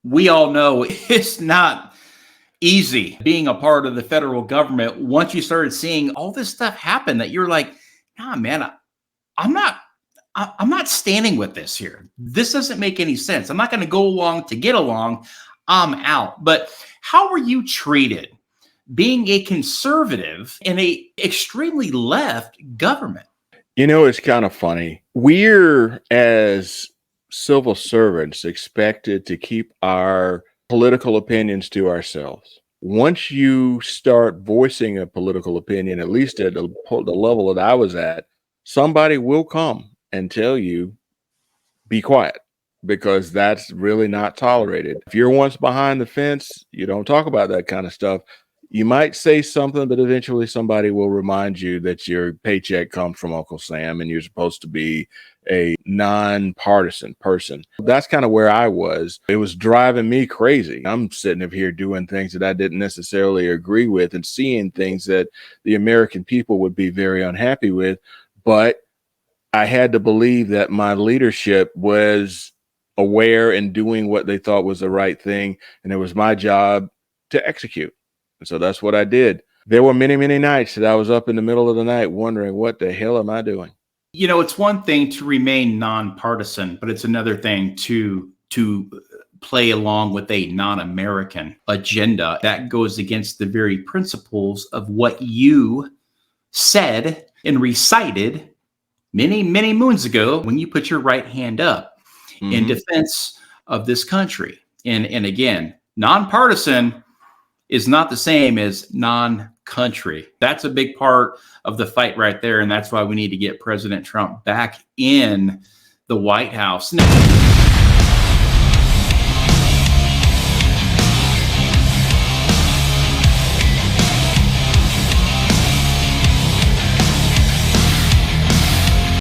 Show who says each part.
Speaker 1: we all know it's not easy being a part of the federal government once you started seeing all this stuff happen that you're like, nah, man, I'm not. I'm not standing with this here. This doesn't make any sense. I'm not going to go along to get along. I'm out. But how were you treated being a conservative in a extremely left government?
Speaker 2: You know, it's kind of funny. We're, as civil servants, expected to keep our political opinions to ourselves. Once you start voicing a political opinion, at least at the level that I was at, somebody will come and tell you, be quiet, because that's really not tolerated. If you're once behind the fence, you don't talk about that kind of stuff. You might say something, but eventually somebody will remind you that your paycheck comes from Uncle Sam and you're supposed to be a nonpartisan person. That's kind of where I was. It was driving me crazy. I'm sitting up here doing things that I didn't necessarily agree with and seeing things that the American people would be very unhappy with. But I had to believe that my leadership was aware and doing what they thought was the right thing. And it was my job to execute. And so that's what I did. There were many, many nights that I was up in the middle of the night wondering, what the hell am I doing?
Speaker 1: You know, it's one thing to remain nonpartisan, but it's another thing to play along with a non-American agenda that goes against the very principles of what you said and recited many, many moons ago when you put your right hand up in defense of this country. And again, nonpartisan is not the same as non-country. That's a big part of the fight right there. And that's why we need to get President Trump back in the White House. Now,